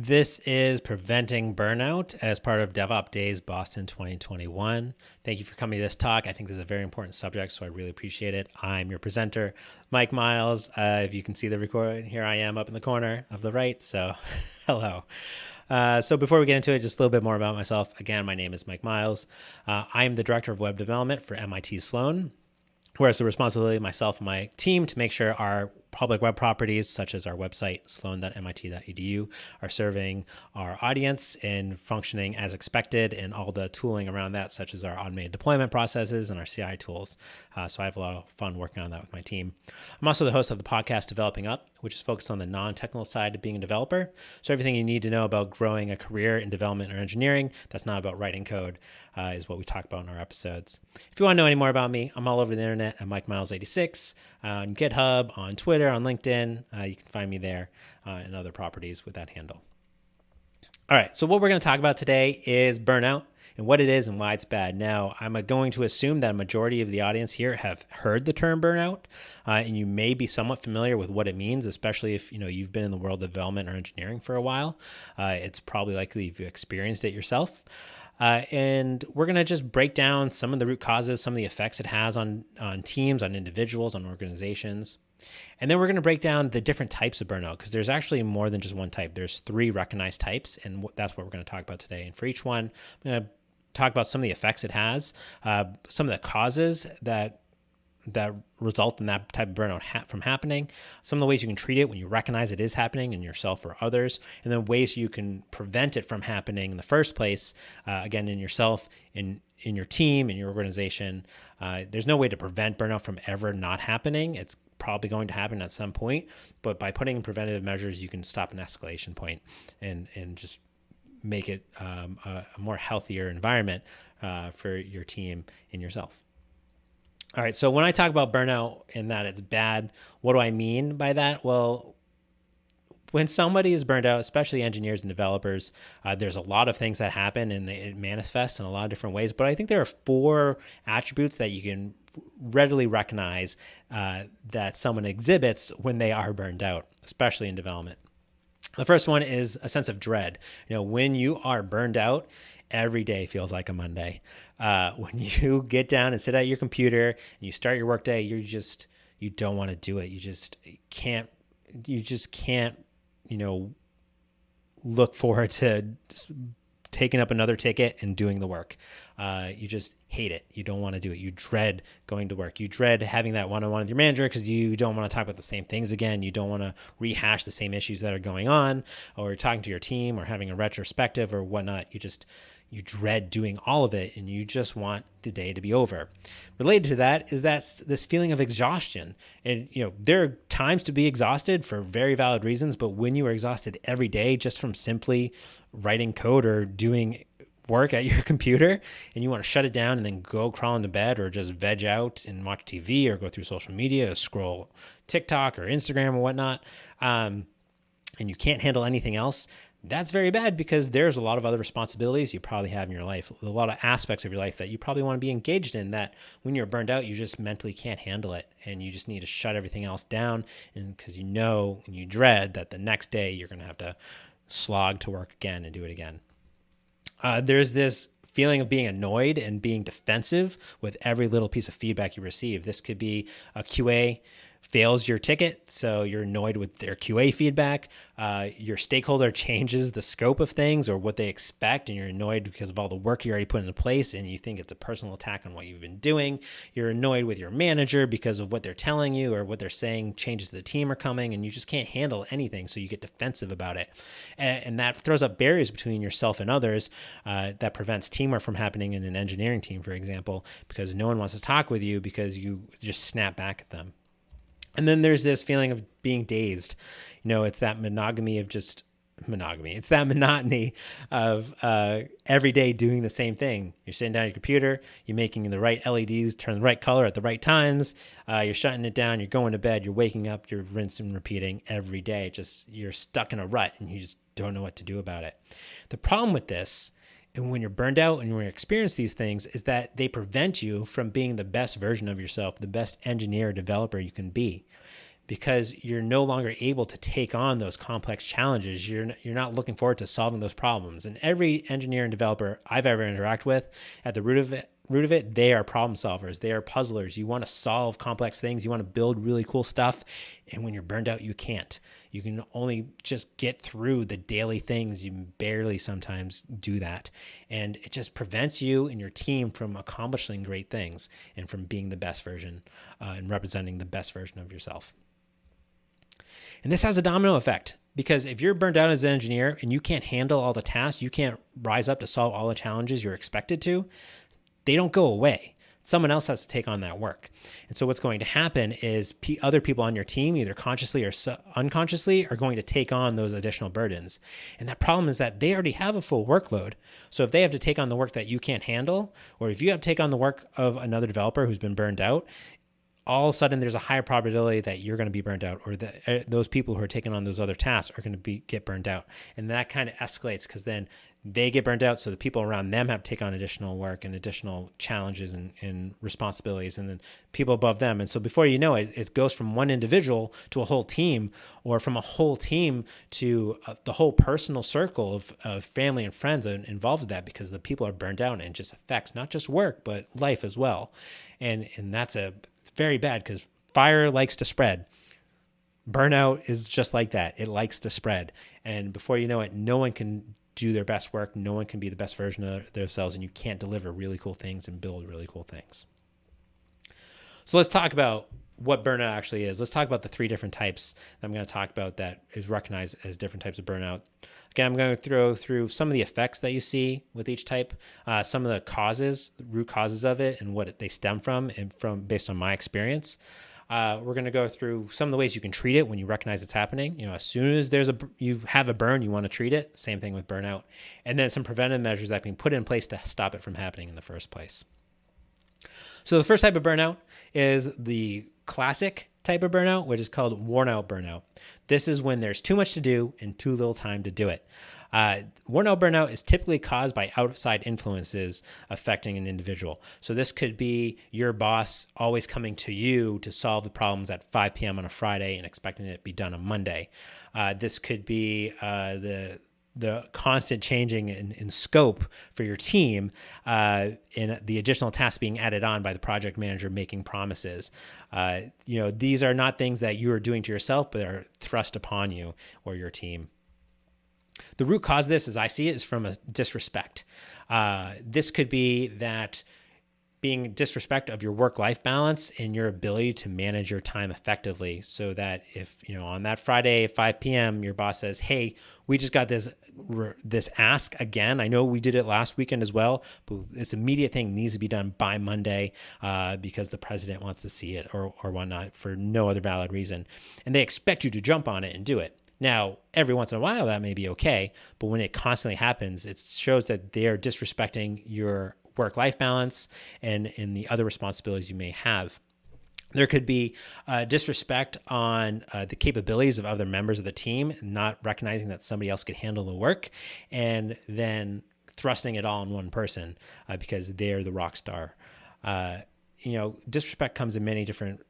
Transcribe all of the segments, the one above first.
This is Preventing Burnout as part of DevOpsDays Boston 2021. Thank you for coming to this talk. I think this is a very important subject, so I really appreciate it. I'm your presenter, Mike Miles. If you can see the recording, here I am up in the corner of the right, so hello. So before we get into it, just a little bit more about myself. Again, my name is Mike Miles. I am the Director of Web Development for MIT Sloan, where it's the responsibility of myself and my team to make sure our public web properties, such as our website, sloan.mit.edu, are serving our audience and functioning as expected, and all the tooling around that, such as our automated deployment processes and our CI tools. So I have a lot of fun working on that with my team. I'm also the host of the podcast Developing Up, which is focused on the non-technical side of being a developer. So everything you need to know about growing a career in development or engineering that's not about writing code is what we talk about in our episodes. If you want to know any more about me, I'm all over the internet at MikeMiles86, on GitHub, on Twitter, on LinkedIn. You can find me there and other properties with that handle. All right, so what we're going to talk about today is burnout and what it is and why it's bad. Now, I'm going to assume that a majority of the audience here have heard the term burnout, and you may be somewhat familiar with what it means, especially if you've been in the world of development or engineering for a while. It's probably likely you've experienced it yourself. And we're going to just break down some of the root causes, some of the effects it has on teams, on individuals, on organizations. And then we're going to break down the different types of burnout, because there's actually more than just one type. There's 3 recognized types, and that's what we're going to talk about today. And for each one, I'm going to talk about some of the effects it has, some of the causes that result in that type of burnout from happening, some of the ways you can treat it when you recognize it is happening in yourself or others, and then ways you can prevent it from happening in the first place, again, in yourself, in your team, in your organization. There's no way to prevent burnout from ever not happening. It's probably going to happen at some point, but by putting in preventative measures, you can stop an escalation point and just make it a more healthier environment for your team and yourself. All right, so when I talk about burnout and that it's bad, what do I mean by that? Well, when somebody is burned out, especially engineers and developers, there's a lot of things that happen and it manifests in a lot of different ways. But I think there are 4 attributes that you can readily recognize that someone exhibits when they are burned out, especially in development. The first one is a sense of dread. When you are burned out, every day feels like a Monday. When you get down and sit at your computer and you start your workday, you don't want to do it. You just can't look forward to taking up another ticket and doing the work. You just hate it. You don't want to do it. You dread going to work. You dread having that one-on-one with your manager because you don't want to talk about the same things again. You don't want to rehash the same issues that are going on, or talking to your team, or having a retrospective or whatnot. You dread doing all of it, and you just want the day to be over. Related to that is this feeling of exhaustion. And there are times to be exhausted for very valid reasons, but when you are exhausted every day just from simply writing code or doing work at your computer, and you want to shut it down and then go crawl into bed, or just veg out and watch TV, or go through social media, or scroll TikTok or Instagram or whatnot, and you can't handle anything else, that's very bad, because there's a lot of other responsibilities you probably have in your life, a lot of aspects of your life that you probably want to be engaged in, that when you're burned out, you just mentally can't handle it. And you just need to shut everything else down, and because and you dread that the next day you're going to have to slog to work again and do it again. There's this feeling of being annoyed and being defensive with every little piece of feedback you receive. This could be a QA fails your ticket, so you're annoyed with their QA feedback. Your stakeholder changes the scope of things or what they expect, and you're annoyed because of all the work you already put into place, and you think it's a personal attack on what you've been doing. You're annoyed with your manager because of what they're telling you or what they're saying changes to the team are coming, and you just can't handle anything, so you get defensive about it. And that throws up barriers between yourself and others that prevents teamwork from happening in an engineering team, for example, because no one wants to talk with you because you just snap back at them. And then there's this feeling of being dazed. It's that monotony of every day doing the same thing. You're sitting down at your computer, you're making the right LEDs turn the right color at the right times, you're shutting it down, you're going to bed, you're waking up, you're rinsing and repeating every day. You're stuck in a rut and you just don't know what to do about it. The problem with this, and when you're burned out and when you experience these things, is that they prevent you from being the best version of yourself, the best engineer or developer you can be. because you're no longer able to take on those complex challenges. You're not looking forward to solving those problems. And every engineer and developer I've ever interacted with, at the root of it, they are problem solvers. They are puzzlers. You want to solve complex things. You want to build really cool stuff. And when you're burned out, you can't. You can only just get through the daily things. You barely sometimes do that. And it just prevents you and your team from accomplishing great things and from being the best version and representing the best version of yourself. And this has a domino effect, because if you're burned out as an engineer and you can't handle all the tasks, you can't rise up to solve all the challenges you're expected to, they don't go away. Someone else has to take on that work. And so what's going to happen is other people on your team, either consciously or unconsciously, are going to take on those additional burdens. And that problem is that they already have a full workload. So if they have to take on the work that you can't handle, or if you have to take on the work of another developer who's been burned out, all of a sudden there's a higher probability that you're going to be burned out, or that those people who are taking on those other tasks are going to get burned out. And that kind of escalates, because then they get burned out, so the people around them have to take on additional work and additional challenges and responsibilities, and then people above them. And so before you know it, it goes from one individual to a whole team, or from a whole team to the whole personal circle of family and friends involved with that, because the people are burned out, and it just affects not just work, but life as well. And that's very bad, because fire likes to spread. Burnout is just like that. It likes to spread. And before you know it, no one can do their best work. No one can be the best version of themselves, and you can't deliver really cool things and build really cool things. So let's talk about what burnout actually is. Let's talk about the 3 different types that I'm going to talk about that is recognized as different types of burnout. Again, I'm going to throw through some of the effects that you see with each type, some of the root causes of it, and what they stem from, and based on my experience. We're going to go through some of the ways you can treat it when you recognize it's happening. As soon as you have a burn, you want to treat it. Same thing with burnout. And then some preventive measures that can be put in place to stop it from happening in the first place. So the first type of burnout is the classic type of burnout, which is called worn out burnout. This is when there's too much to do and too little time to do it. Worn out burnout is typically caused by outside influences affecting an individual. So this could be your boss always coming to you to solve the problems at 5 p.m. on a Friday and expecting it to be done on Monday. This could be the constant changing in scope for your team, and the additional tasks being added on by the project manager making promises. These are not things that you are doing to yourself, but are thrust upon you or your team. The root cause of this, as I see it, is from a disrespect. This could be that being disrespect of your work-life balance and your ability to manage your time effectively, so that if, on that Friday at 5 p.m., your boss says, hey, we just got this ask again. I know we did it last weekend as well, but this immediate thing needs to be done by Monday because the president wants to see it or whatnot for no other valid reason. And they expect you to jump on it and do it. Now, every once in a while, that may be okay, but when it constantly happens, it shows that they're disrespecting your work-life balance and the other responsibilities you may have. There could be disrespect on the capabilities of other members of the team, not recognizing that somebody else could handle the work, and then thrusting it all on one person because they're the rock star. Disrespect comes in many different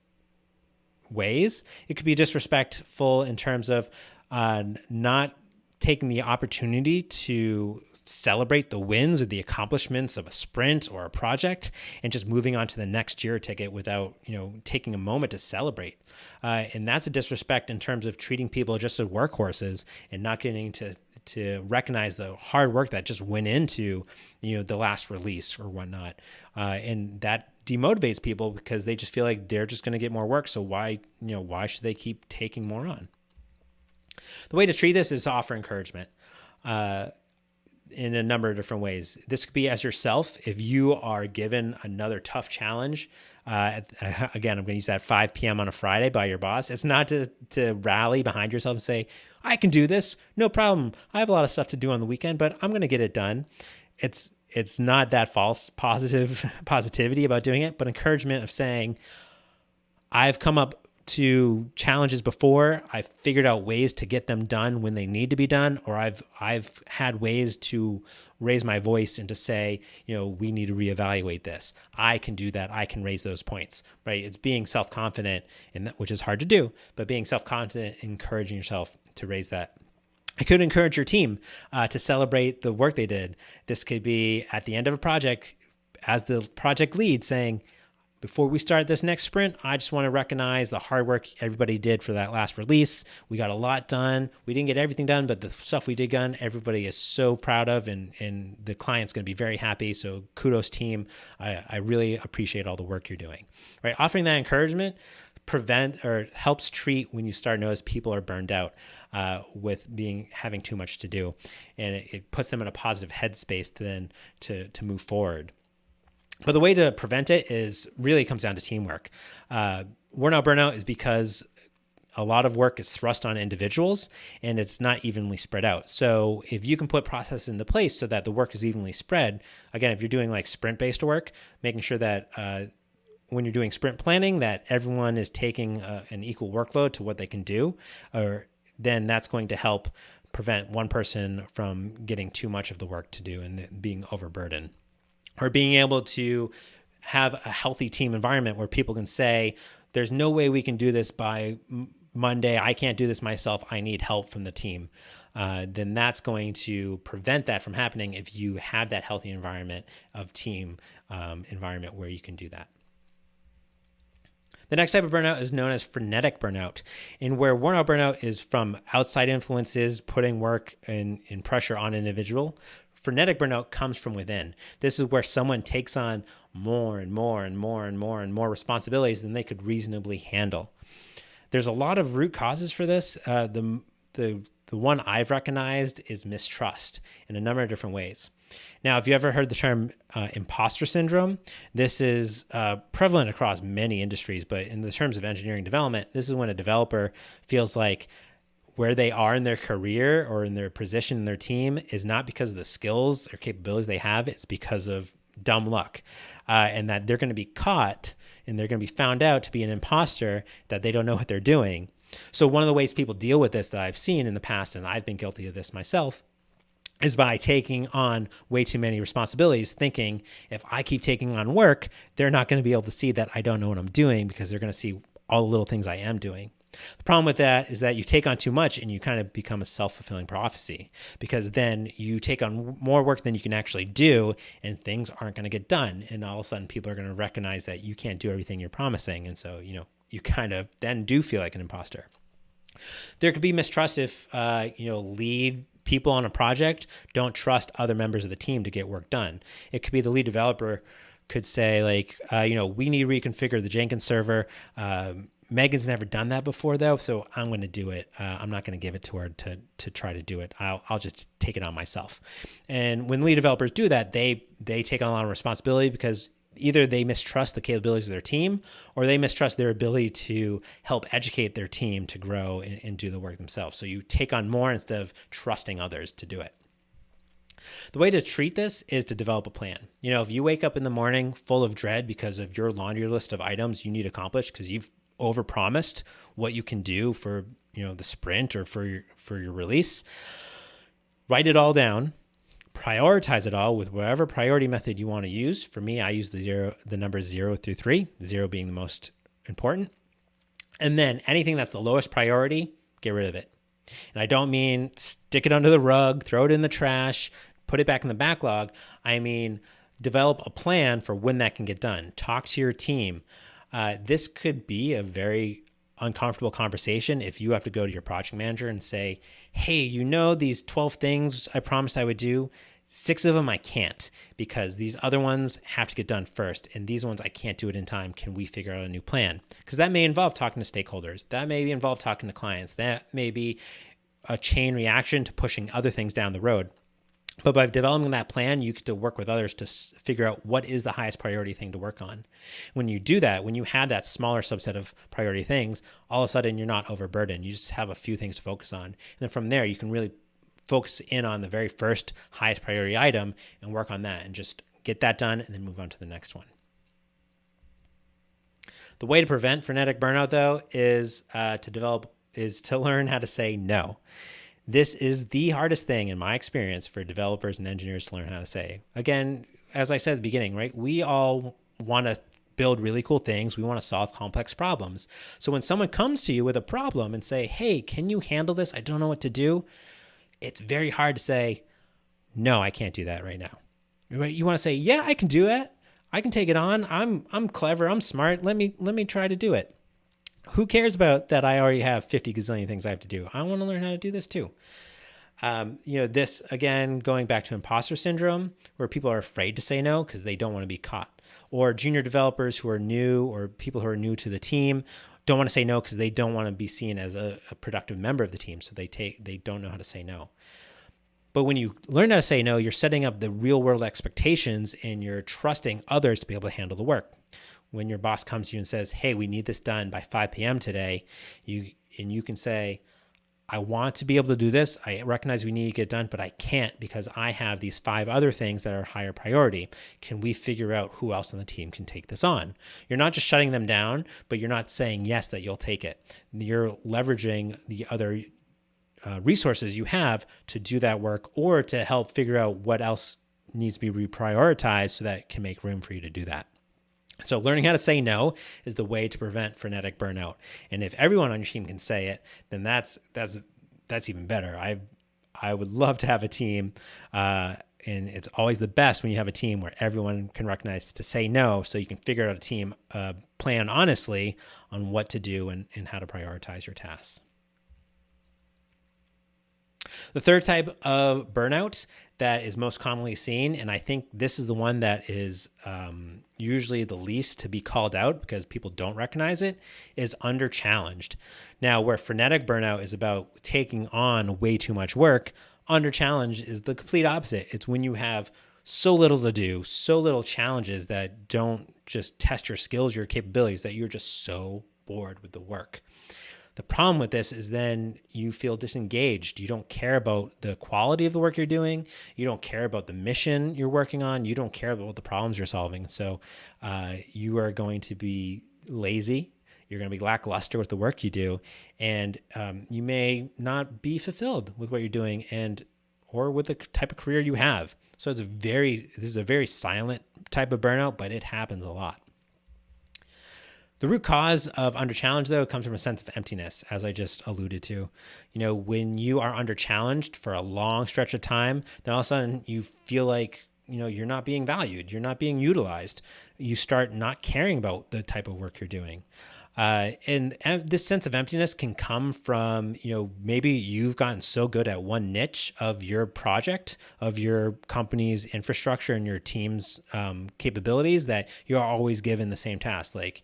ways. It could be disrespectful in terms of not taking the opportunity to celebrate the wins or the accomplishments of a sprint or a project and just moving on to the next Jira ticket without, taking a moment to celebrate. And that's a disrespect in terms of treating people just as workhorses and not getting to recognize the hard work that just went into, the last release or whatnot. And that demotivates people because they just feel like they're just going to get more work. So why should they keep taking more on? The way to treat this is to offer encouragement in a number of different ways. This could be as yourself. If you are given another tough challenge, again, I'm going to use that 5 p.m. on a Friday by your boss. It's not to rally behind yourself and say, I can do this. No problem. I have a lot of stuff to do on the weekend, but I'm going to get it done. It's not that false positivity about doing it, but encouragement of saying, I've come up to challenges before. I've figured out ways to get them done when they need to be done, or I've had ways to raise my voice and to say, we need to reevaluate this. I can do that. I can raise those points, right? It's being self-confident in that, which is hard to do, but being self-confident, encouraging yourself to raise that. I could encourage your team to celebrate the work they did. This could be at the end of a project as the project lead saying, before we start this next sprint, I just want to recognize the hard work everybody did for that last release. We got a lot done. We didn't get everything done, but the stuff we did done, everybody is so proud of, and the client's going to be very happy. So kudos, team. I really appreciate all the work you're doing. Right? Offering that encouragement helps treat when you start to notice people are burned out with having too much to do, and it puts them in a positive headspace then to move forward. But the way to prevent it really comes down to teamwork. Burnout is because a lot of work is thrust on individuals and it's not evenly spread out. So if you can put processes into place so that the work is evenly spread, again, if you're doing like sprint-based work, making sure that when you're doing sprint planning, that everyone is taking an equal workload to what they can do, then that's going to help prevent one person from getting too much of the work to do and being overburdened. Or being able to have a healthy team environment where people can say, there's no way we can do this by Monday. I can't do this myself. I need help from the team. Then that's going to prevent that from happening if you have that healthy environment of team environment where you can do that. The next type of burnout is known as frenetic burnout, and where burnout is from outside influences putting work and pressure on an individual. Frenetic burnout comes from within. This is where someone takes on more and more and more and more and more responsibilities than they could reasonably handle. There's a lot of root causes for this. The one I've recognized is mistrust in a number of different ways. Now, if you ever heard the term imposter syndrome, this is prevalent across many industries, but in the terms of engineering development, this is when a developer feels like where they are in their career or in their position in their team is not because of the skills or capabilities they have, it's because of dumb luck. And that they're going to be caught and they're going to be found out to be an imposter, that they don't know what they're doing. So one of the ways people deal with this that I've seen in the past, and I've been guilty of this myself, is by taking on way too many responsibilities, thinking if I keep taking on work, they're not going to be able to see that I don't know what I'm doing because they're going to see all the little things I am doing. The problem with that is that you take on too much and you kind of become a self-fulfilling prophecy, because then you take on more work than you can actually do and things aren't going to get done. And all of a sudden people are going to recognize that you can't do everything you're promising. And so, you kind of then do feel like an imposter. There could be mistrust if, lead people on a project don't trust other members of the team to get work done. It could be the lead developer could say we need to reconfigure the Jenkins server. Megan's never done that before though, so I'm going to do it. I'm not going to give it to her to try to do it. I'll just take it on myself. And when lead developers do that, they take on a lot of responsibility because either they mistrust the capabilities of their team or they mistrust their ability to help educate their team to grow and do the work themselves. So you take on more instead of trusting others to do it. The way to treat this is to develop a plan. If you wake up in the morning full of dread because of your laundry list of items you need accomplished because you've overpromised what you can do for the sprint or for your release, write it all down, prioritize it all with whatever priority method you want to use. For me, I use the numbers 0 through 3, 0 being the most important. And then anything that's the lowest priority, get rid of it. And I don't mean stick it under the rug, throw it in the trash, put it back in the backlog. I mean, develop a plan for when that can get done. Talk to your team. This could be a very uncomfortable conversation if you have to go to your project manager and say, hey, these 12 things I promised I would do, 6 of them I can't because these other ones have to get done first. And these ones I can't do it in time. Can we figure out a new plan? Because that may involve talking to stakeholders. That may involve talking to clients. That may be a chain reaction to pushing other things down the road. But by developing that plan, you get to work with others to figure out what is the highest priority thing to work on. When you do that, when you have that smaller subset of priority things, all of a sudden you're not overburdened. You just have a few things to focus on. And then from there, you can really focus in on the very first highest priority item and work on that and just get that done and then move on to the next one. The way to prevent frenetic burnout, though, is to learn how to say no. This is the hardest thing in my experience for developers and engineers to learn how to say. Again, as I said at the beginning, right? We all want to build really cool things. We want to solve complex problems. So when someone comes to you with a problem and say, hey, can you handle this? I don't know what to do. It's very hard to say, no, I can't do that right now. You want to say, yeah, I can do it. I can take it on. I'm clever. I'm smart. Let me try to do it. Who cares about that? I already have 50 gazillion things I have to do. I want to learn how to do this too. This, again, going back to imposter syndrome, where people are afraid to say no because they don't want to be caught. Or junior developers who are new, or people who are new to the team, don't want to say no because they don't want to be seen as a productive member of the team. So they don't know how to say no. But when you learn how to say no, you're setting up the real world expectations and you're trusting others to be able to handle the work. When your boss comes to you and says, hey, we need this done by 5 p.m. today, you can say, I want to be able to do this. I recognize we need to get done, but I can't because I have these 5 other things that are higher priority. Can we figure out who else on the team can take this on? You're not just shutting them down, but you're not saying yes that you'll take it. You're leveraging the other resources you have to do that work or to help figure out what else needs to be reprioritized so that it can make room for you to do that. So learning how to say no is the way to prevent frenetic burnout. And if everyone on your team can say it, then that's even better. I would love to have a team, and it's always the best when you have a team where everyone can recognize to say no, so you can figure out a team plan honestly on what to do and how to prioritize your tasks. The third type of burnout that is most commonly seen, and I think this is the one that is usually the least to be called out because people don't recognize it, is under-challenged. Now, where frenetic burnout is about taking on way too much work, under-challenged is the complete opposite. It's when you have so little to do, so little challenges that don't just test your skills, your capabilities, that you're just so bored with the work. The problem with this is then you feel disengaged. You don't care about the quality of the work you're doing. You don't care about the mission you're working on. You don't care about the problems you're solving. So you are going to be lazy. You're going to be lackluster with the work you do. And you may not be fulfilled with what you're doing or with the type of career you have. So this is a very silent type of burnout, but it happens a lot. The root cause of under-challenge, though, comes from a sense of emptiness, as I just alluded to. When you are under-challenged for a long stretch of time, then all of a sudden you feel like, you're not being valued, you're not being utilized. You start not caring about the type of work you're doing. And this sense of emptiness can come from, maybe you've gotten so good at one niche of your project, of your company's infrastructure and your team's capabilities that you're always given the same task. Like,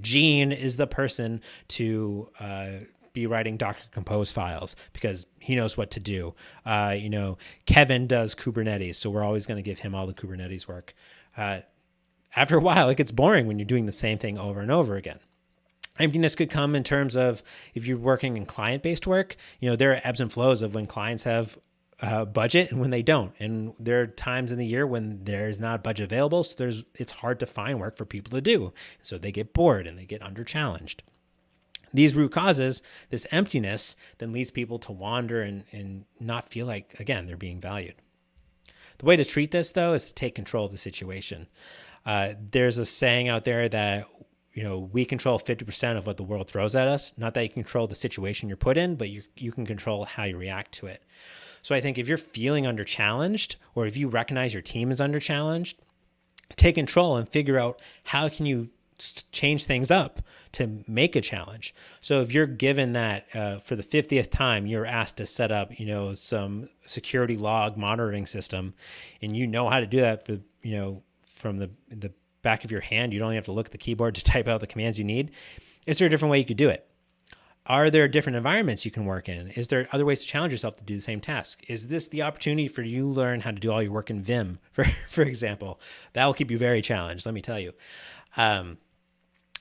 Gene is the person to be writing Docker Compose files because he knows what to do. Kevin does Kubernetes, so we're always going to give him all the Kubernetes work. After a while, it gets boring when you're doing the same thing over and over again. Emptiness could come in terms of if you're working in client-based work, there are ebbs and flows of when clients have budget and when they don't. And there are times in the year when there's not a budget available, so it's hard to find work for people to do. So they get bored and they get under-challenged. These root causes, this emptiness, then leads people to wander and not feel like, again, they're being valued. The way to treat this, though, is to take control of the situation. There's a saying out there that we control 50% of what the world throws at us. Not that you control the situation you're put in, but you can control how you react to it. So I think if you're feeling under-challenged, or if you recognize your team is under-challenged, take control and figure out how can you change things up to make a challenge. So if you're given that for the 50th time, you're asked to set up, some security log monitoring system, and you know how to do that from the back of your hand, you don't even have to look at the keyboard to type out the commands you need. Is there a different way you could do it? Are there different environments you can work in? Is there other ways to challenge yourself to do the same task? Is this the opportunity for you to learn how to do all your work in Vim, for example? That will keep you very challenged, let me tell you.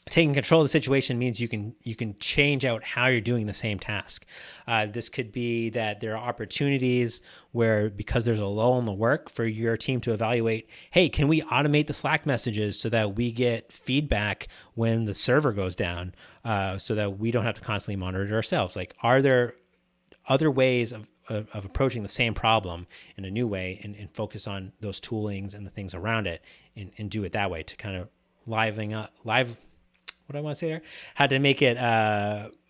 Taking control of the situation means you can change out how you're doing the same task. This could be that there are opportunities where, because there's a lull in the work, for your team to evaluate, hey, can we automate the Slack messages so that we get feedback when the server goes down, so that we don't have to constantly monitor it ourselves? Like, are there other ways of approaching the same problem in a new way, and focus on those toolings and the things around it, and do it that way to kind of what do I want to say there? How to make it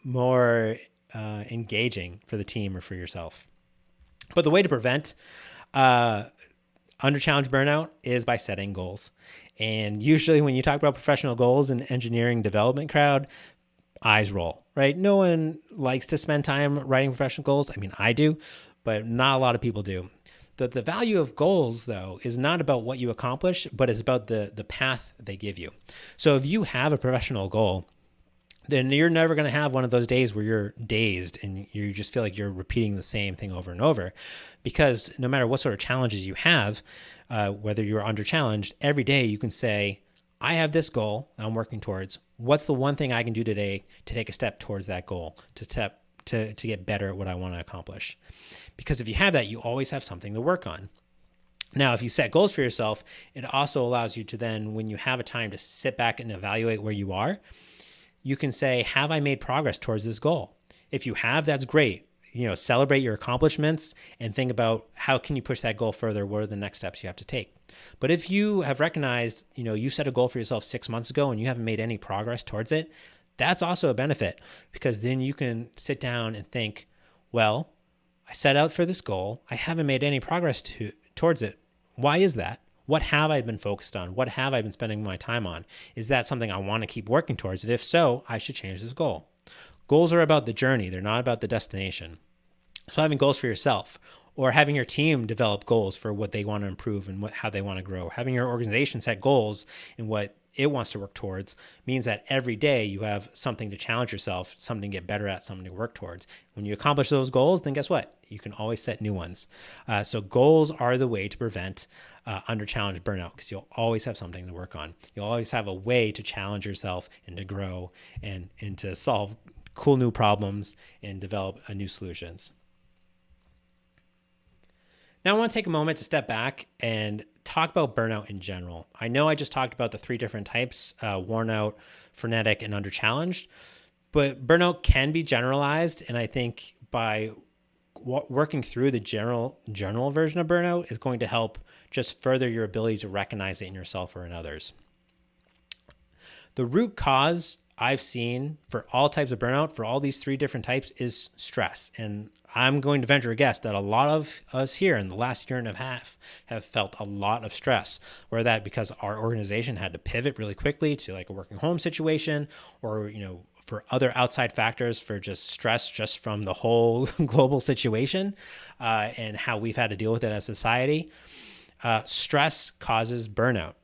more engaging for the team or for yourself. But the way to prevent under challenge burnout is by setting goals. And usually when you talk about professional goals in engineering development crowd, eyes roll, right? No one likes to spend time writing professional goals. I mean, I do, but not a lot of people do. The value of goals, though, is not about what you accomplish, but it's about the path they give you. So if you have a professional goal, then you're never going to have one of those days where you're dazed and you just feel like you're repeating the same thing over and over. Because no matter what sort of challenges you have, whether you're under challenged, every day you can say, I have this goal I'm working towards. What's the one thing I can do today to take a step towards that goal, to get better at what I want to accomplish? Because if you have that, you always have something to work on. Now, if you set goals for yourself, it also allows you to then, when you have a time to sit back and evaluate where you are, you can say, have I made progress towards this goal? If you have, that's great. Celebrate your accomplishments and think about how can you push that goal further? What are the next steps you have to take? But if you have recognized, you set a goal for yourself 6 months ago and you haven't made any progress towards it, that's also a benefit, because then you can sit down and think, well, I set out for this goal. I haven't made any progress towards it. Why is that? What have I been focused on? What have I been spending my time on? Is that something I want to keep working towards? And if so, I should change this goal. Goals are about the journey. They're not about the destination. So having goals for yourself, or having your team develop goals for what they want to improve and how they want to grow, having your organization set goals and what it wants to work towards, means that every day you have something to challenge yourself, something to get better at, something to work towards. When you accomplish those goals, then guess what? You can always set new ones. So goals are the way to prevent under challenge burnout, because you'll always have something to work on. You'll always have a way to challenge yourself and to grow and to solve cool new problems and develop new solutions. Now I want to take a moment to step back and talk about burnout in general. I know I just talked about the 3 different types, worn out, frenetic, and under challenged, but burnout can be generalized. And I think by working through the general version of burnout is going to help just further your ability to recognize it in yourself or in others. The root cause I've seen for all types of burnout, for all these 3 different types, is stress. And I'm going to venture a guess that a lot of us here in the last year and a half have felt a lot of stress, whether that because our organization had to pivot really quickly to like a working home situation, or, for other outside factors, for just stress just from the whole global situation and how we've had to deal with it as a society. Stress causes burnout.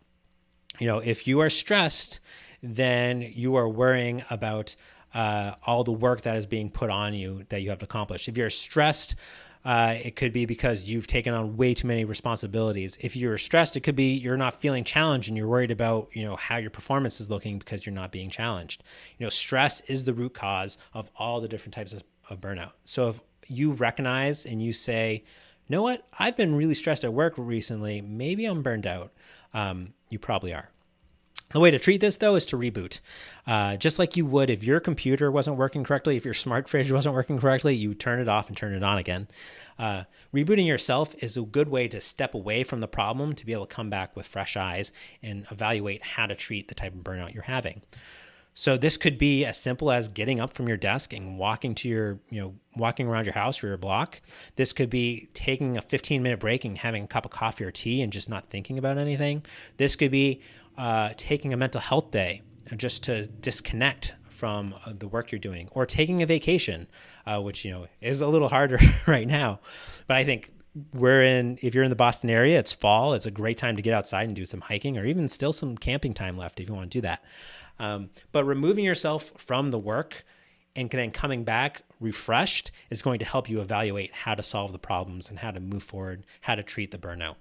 If you are stressed, then you are worrying about all the work that is being put on you that you have to accomplish. If you're stressed, it could be because you've taken on way too many responsibilities. If you're stressed, it could be you're not feeling challenged and you're worried about, how your performance is looking because you're not being challenged. Stress is the root cause of all the different types of burnout. So if you recognize and you say, you know what, I've been really stressed at work recently, maybe I'm burned out. You probably are. The way to treat this, though, is to reboot. Just like you would if your computer wasn't working correctly, if your smart fridge wasn't working correctly, you turn it off and turn it on again. Rebooting yourself is a good way to step away from the problem, to be able to come back with fresh eyes and evaluate how to treat the type of burnout you're having. So this could be as simple as getting up from your desk and walking around your house or your block. This could be taking a 15-minute break and having a cup of coffee or tea and just not thinking about anything. This could be taking a mental health day just to disconnect from the work you're doing, or taking a vacation, which, is a little harder right now. But I think if you're in the Boston area, it's fall. It's a great time to get outside and do some hiking, or even still some camping time left if you want to do that. But removing yourself from the work and then coming back refreshed is going to help you evaluate how to solve the problems and how to move forward, how to treat the burnout.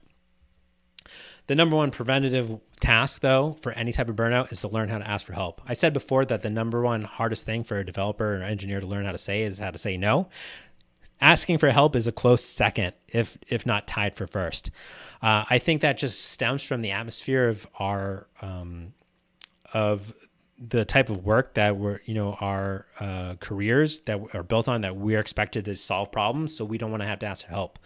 The number one preventative task, though, for any type of burnout is to learn how to ask for help. I said before that the number one hardest thing for a developer or engineer to learn how to say is how to say no. Asking for help is a close second, if not tied for first. I think that just stems from the atmosphere of our of the type of work that we're, our careers that are built on, that we're expected to solve problems. So we don't want to have to ask for help.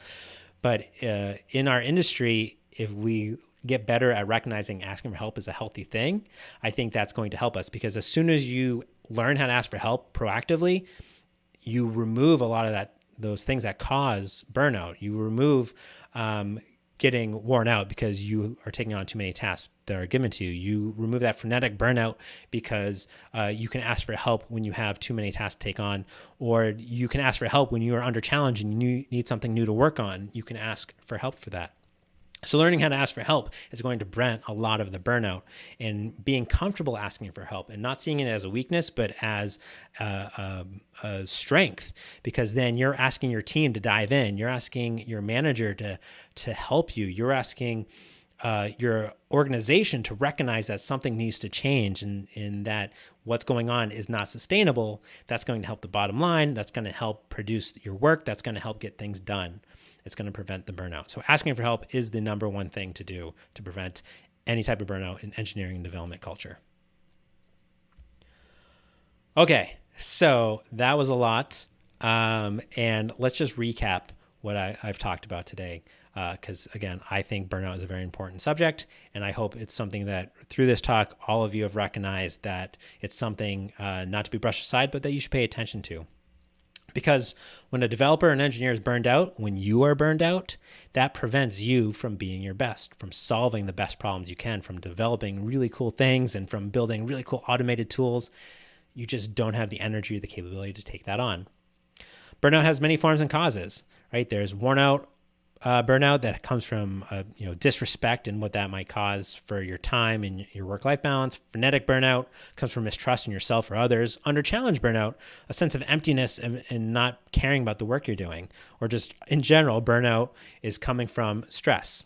But in our industry, if we get better at recognizing asking for help is a healthy thing, I think that's going to help us, because as soon as you learn how to ask for help proactively, you remove a lot of those things that cause burnout. You remove getting worn out because you are taking on too many tasks that are given to you. You remove that frenetic burnout because you can ask for help when you have too many tasks to take on, or you can ask for help when you are under challenge and you need something new to work on. You can ask for help for that. So learning how to ask for help is going to prevent a lot of the burnout, and being comfortable asking for help and not seeing it as a weakness, but as a strength, because then you're asking your team to dive in. You're asking your manager to help you. You're asking your organization to recognize that something needs to change, and that what's going on is not sustainable. That's going to help the bottom line. That's going to help produce your work. That's going to help get things done. It's going to prevent the burnout. So asking for help is the number one thing to do to prevent any type of burnout in engineering and development culture. Okay, so that was a lot. And let's just recap what I've talked about today. Because again, I think burnout is a very important subject, and I hope it's something that through this talk, all of you have recognized that it's something not to be brushed aside, but that you should pay attention to. Because when a developer and engineer is burned out, when you are burned out, that prevents you from being your best, from solving the best problems you can, from developing really cool things, and from building really cool automated tools. You just don't have the energy or the capability to take that on. Burnout has many forms and causes, right? There's worn out burnout that comes from disrespect and what that might cause for your time and your work-life balance. Frenetic burnout comes from mistrust in yourself or others. Under challenge burnout, a sense of emptiness and not caring about the work you're doing, or just in general, burnout is coming from stress.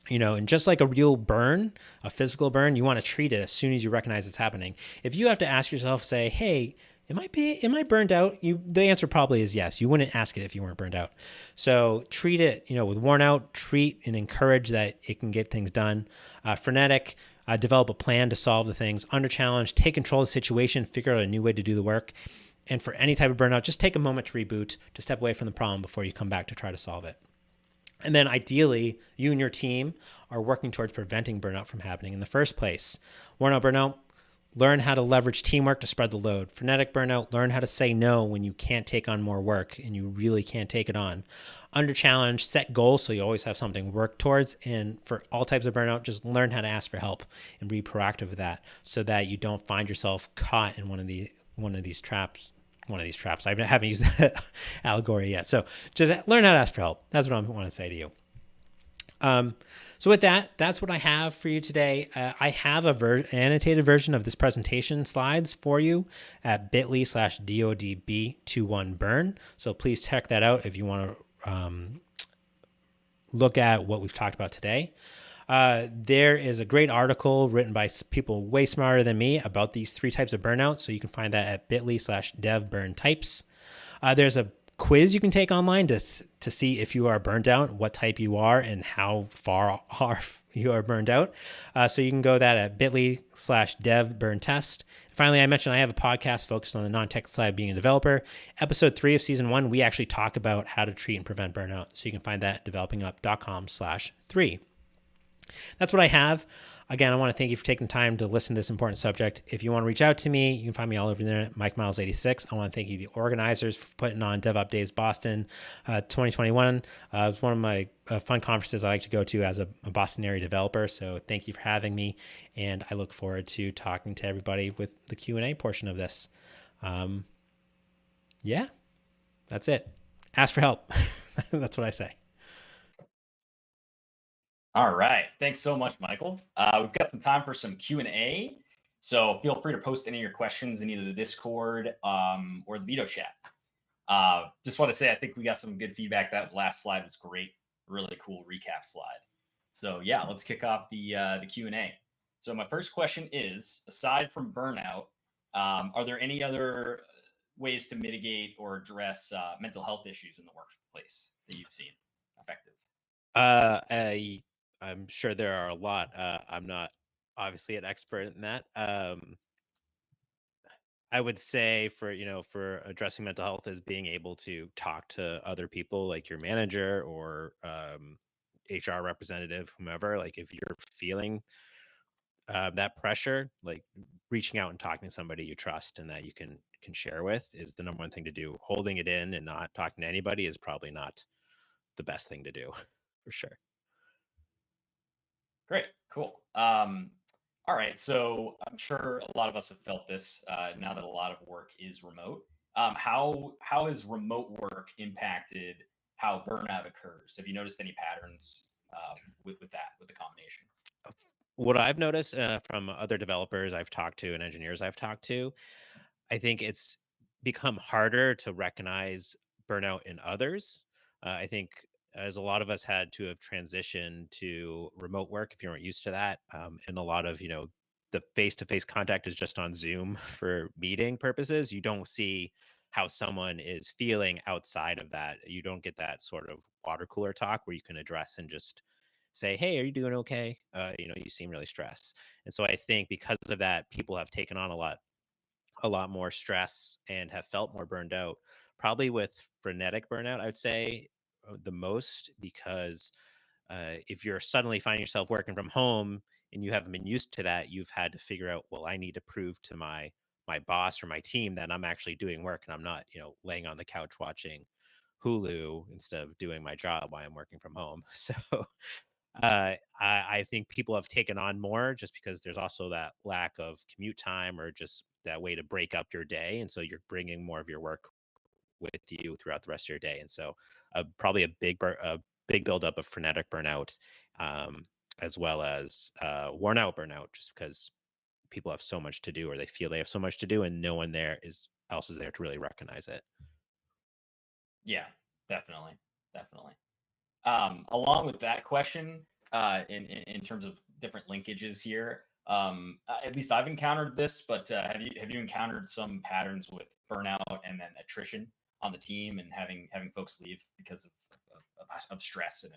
And just like a real burn, a physical burn, you want to treat it as soon as you recognize it's happening. If you have to ask yourself, say, hey, am I burned out? The answer probably is yes. You wouldn't ask it if you weren't burned out. So treat it, with worn out, treat and encourage that it can get things done. Frenetic, develop a plan to solve the things. Under challenge, take control of the situation, figure out a new way to do the work. And for any type of burnout, just take a moment to reboot, to step away from the problem before you come back to try to solve it. And then ideally, you and your team are working towards preventing burnout from happening in the first place. Worn out burnout, learn how to leverage teamwork to spread the load. Frenetic burnout, learn how to say no when you can't take on more work and you really can't take it on. Under challenge, set goals so you always have something to work towards. And for all types of burnout, just learn how to ask for help and be proactive with that, so that you don't find yourself caught in one of these traps. I haven't used that allegory yet. So just learn how to ask for help. That's what I want to say to you. So with that, that's what I have for you today. I have an annotated version of this presentation slides for you at bit.ly/DODB21burn. So please check that out if you want to look at what we've talked about today. There is a great article written by people way smarter than me about these 3 types of burnout. So you can find that at bit.ly/devburntypes. There's a quiz you can take online to see if you are burned out, what type you are, and how far you are burned out. So you can go that at bit.ly/devburnTest. Finally, I mentioned I have a podcast focused on the non-technical side of being a developer. Episode 3 of season 1, we actually talk about how to treat and prevent burnout. So you can find that at developingup.com/3. That's what I have. Again, I want to thank you for taking time to listen to this important subject. If you want to reach out to me, you can find me all over the internet, Mike Miles 86. I want to thank you, the organizers, for putting on DevOpsDays Boston 2021. It was one of my fun conferences I like to go to as a Boston area developer. So thank you for having me, and I look forward to talking to everybody with the Q&A portion of this. Yeah, that's it. Ask for help. That's what I say. All right. Thanks so much, Michael. We've got some time for some Q&A. So feel free to post any of your questions in either the Discord or the video chat. Just want to say, I think we got some good feedback. That last slide was great. Really cool recap slide. So yeah, let's kick off the Q&A. So my first question is: aside from burnout, are there any other ways to mitigate or address mental health issues in the workplace that you've seen effective? I'm sure there are a lot. I'm not obviously an expert in that. I would say for addressing mental health is being able to talk to other people like your manager or HR representative, whomever. Like if you're feeling that pressure, like reaching out and talking to somebody you trust and that you can share with is the number one thing to do. Holding it in and not talking to anybody is probably not the best thing to do for sure. Great, cool. All right, so I'm sure a lot of us have felt this now that a lot of work is remote. How has remote work impacted how burnout occurs? Have you noticed any patterns with that with the combination? What I've noticed from other developers I've talked to and engineers I've talked to, I think it's become harder to recognize burnout in others. I think as a lot of us had to have transitioned to remote work, if you weren't used to that, and a lot of the face-to-face contact is just on Zoom for meeting purposes. You don't see how someone is feeling outside of that. You don't get that sort of water cooler talk where you can address and just say, "Hey, are you doing okay? You seem really stressed." And so I think because of that, people have taken on a lot more stress and have felt more burned out. Probably with frenetic burnout, I would say the most because if you're suddenly finding yourself working from home and you haven't been used to that, you've had to figure out, well, I need to prove to my boss or my team that I'm actually doing work and I'm not, laying on the couch watching Hulu instead of doing my job while I'm working from home. So I think people have taken on more just because there's also that lack of commute time or just that way to break up your day, and so you're bringing more of your work with you throughout the rest of your day, and so probably a big buildup of frenetic burnout, um, as well as worn out burnout, just because people have so much to do or they feel they have so much to do, and no one there is else is there to really recognize it. Yeah, definitely, definitely. Along with that question, in terms of different linkages here, at least I've encountered this, but have you encountered some patterns with burnout and then attrition on the team and having folks leave because of stress and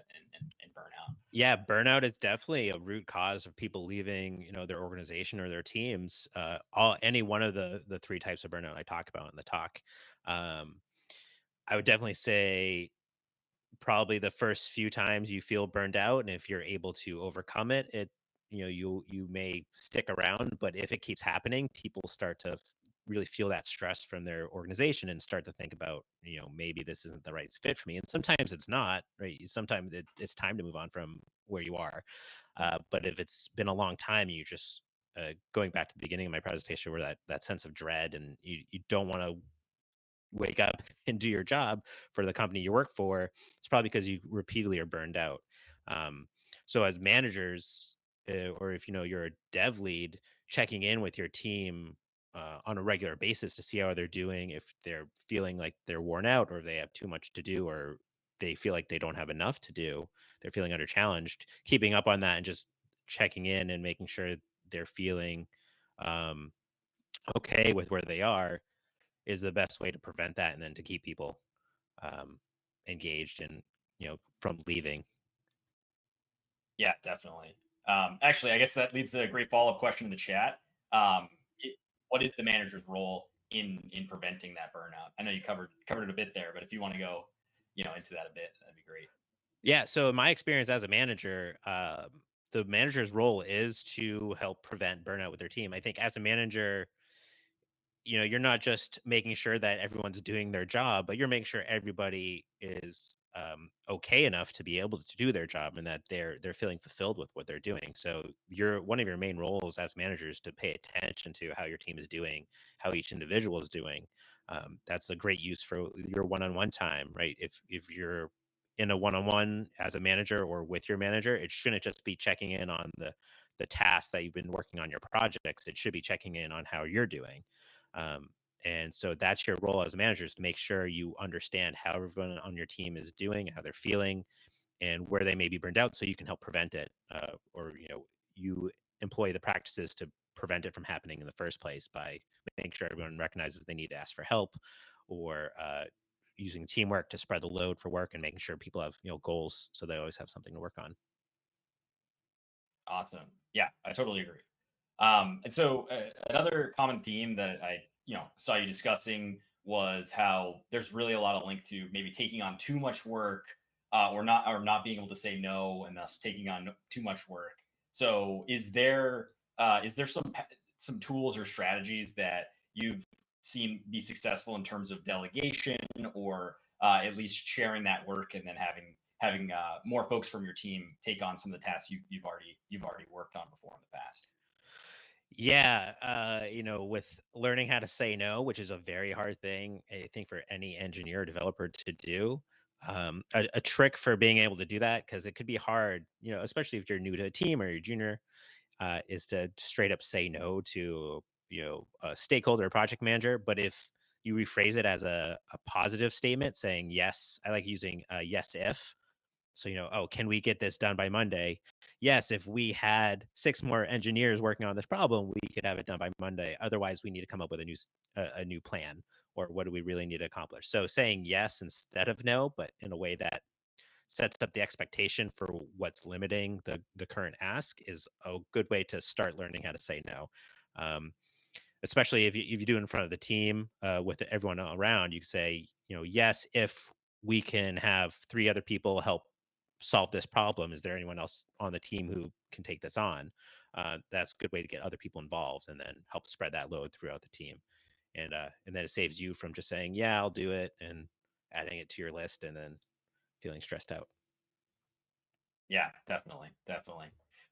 burnout? Yeah, burnout is definitely a root cause of people leaving, their organization or their teams. All any one of the three types of burnout I talk about in the talk. Um, I would definitely say probably the first few times you feel burned out, and if you're able to overcome it, you may stick around. But if it keeps happening, people start to really feel that stress from their organization and start to think about, maybe this isn't the right fit for me. And sometimes it's not, right? Sometimes it's time to move on from where you are. But if it's been a long time, you just going back to the beginning of my presentation, where that sense of dread, and you don't want to wake up and do your job for the company you work for, it's probably because you repeatedly are burned out. Um, so as managers, or if you're a dev lead, checking in with your team on a regular basis to see how they're doing, if they're feeling like they're worn out or they have too much to do or they feel like they don't have enough to do, they're feeling under challenged, keeping up on that and just checking in and making sure they're feeling um, okay with where they are is the best way to prevent that and then to keep people um, engaged and from leaving. Yeah, definitely. Actually, I guess that leads to a great follow up question in the chat. Um, what is the manager's role in preventing that burnout? I know you covered it a bit there, but if you want to go, into that a bit, that'd be great. Yeah, so in my experience as a manager, the manager's role is to help prevent burnout with their team. I think as a manager, you're not just making sure that everyone's doing their job, but you're making sure everybody is okay enough to be able to do their job and that they're feeling fulfilled with what they're doing. So your one of your main roles as managers to pay attention to how your team is doing, how each individual is doing. That's a great use for your one-on-one time, right? If you're in a one-on-one as a manager or with your manager, it shouldn't just be checking in on the tasks that you've been working on your projects. It should be checking in on how you're doing. um, and so that's your role as a manager, is to make sure you understand how everyone on your team is doing, how they're feeling, and where they may be burned out, so you can help prevent it, or you employ the practices to prevent it from happening in the first place by making sure everyone recognizes they need to ask for help, or using teamwork to spread the load for work and making sure people have goals so they always have something to work on. Awesome. Yeah, I totally agree. And so another common theme that I, saw you discussing was how there's really a lot of link to maybe taking on too much work, or not being able to say no, and thus taking on too much work. So is there some tools or strategies that you've seen be successful in terms of delegation, or at least sharing that work, and then having more folks from your team take on some of the tasks you've already worked on before in the past? Yeah, with learning how to say no, which is a very hard thing, I think, for any engineer or developer to do. A trick for being able to do that, because it could be hard, especially if you're new to a team or you're junior, is to straight up say no to a stakeholder or project manager. But if you rephrase it as a positive statement, saying yes, I like using yes if. So, oh, can we get this done by Monday? Yes, if we had 6 more engineers working on this problem, we could have it done by Monday. Otherwise, we need to come up with a new plan, or what do we really need to accomplish? So saying yes instead of no, but in a way that sets up the expectation for what's limiting the current ask, is a good way to start learning how to say no. Um, Especially if you do it in front of the team, with everyone around, you say, yes, if we can have 3 other people help solve this problem, is there anyone else on the team who can take this on? That's a good way to get other people involved and then help spread that load throughout the team. And then it saves you from just saying, yeah, I'll do it, and adding it to your list and then feeling stressed out. Yeah, definitely, definitely.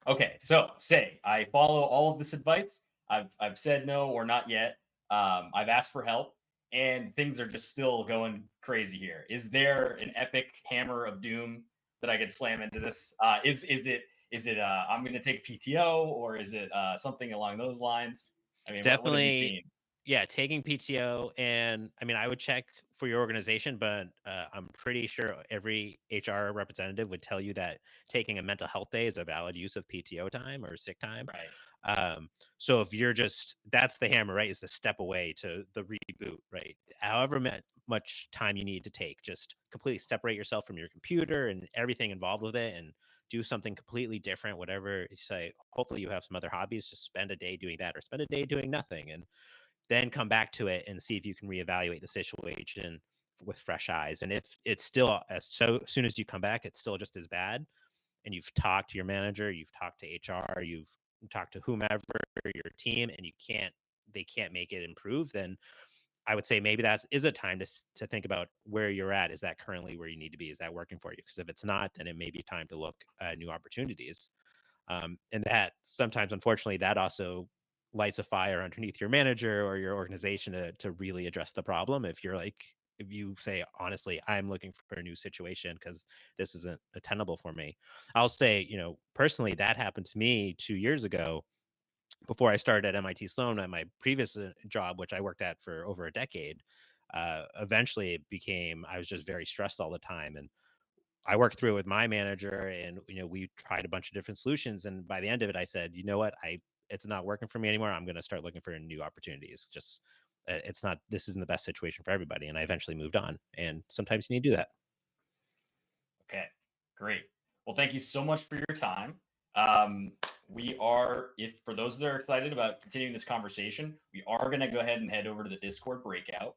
Okay, so say I follow all of this advice. I've said no or not yet. I've asked for help, and things are just still going crazy here. Is there an epic hammer of doom that I could slam into this? Is it I'm going to take PTO, or is it something along those lines? I mean, what have you Definitely. seen? Yeah, taking PTO, and I mean, I would check for your organization, but I'm pretty sure every HR representative would tell you that taking a mental health day is a valid use of PTO time or sick time. Right. So if you're just, that's the hammer, right? Is the step away to the reboot, right? However much time you need to take, just completely separate yourself from your computer and everything involved with it, and do something completely different. Whatever you say, hopefully you have some other hobbies. Just spend a day doing that, or spend a day doing nothing, and then come back to it and see if you can reevaluate the situation with fresh eyes. And if it's still, as soon as you come back, it's still just as bad, and you've talked to your manager, you've talked to HR, you've talked to whomever, your team, and they can't make it improve, then I would say maybe that is a time to think about where you're at. Is that currently where you need to be? Is that working for you? Because if it's not, then it may be time to look at new opportunities. And that sometimes, unfortunately, that also lights a fire underneath your manager or your organization to really address the problem. If you say, honestly, I'm looking for a new situation because this isn't attainable for me. I'll say, personally, that happened to me 2 years ago before I started at MIT Sloan at my previous job, which I worked at for over a decade. Eventually, it became, I was just very stressed all the time. And I worked through it with my manager, and we tried a bunch of different solutions. And by the end of it, I said, you know what, it's not working for me anymore. I'm going to start looking for new opportunities. Just it's not, this isn't the best situation for everybody. And I eventually moved on. And sometimes you need to do that. Okay, great. Well, thank you so much for your time. Um, we are, if for those that are excited about continuing this conversation, we are going to go ahead and head over to the Discord breakout.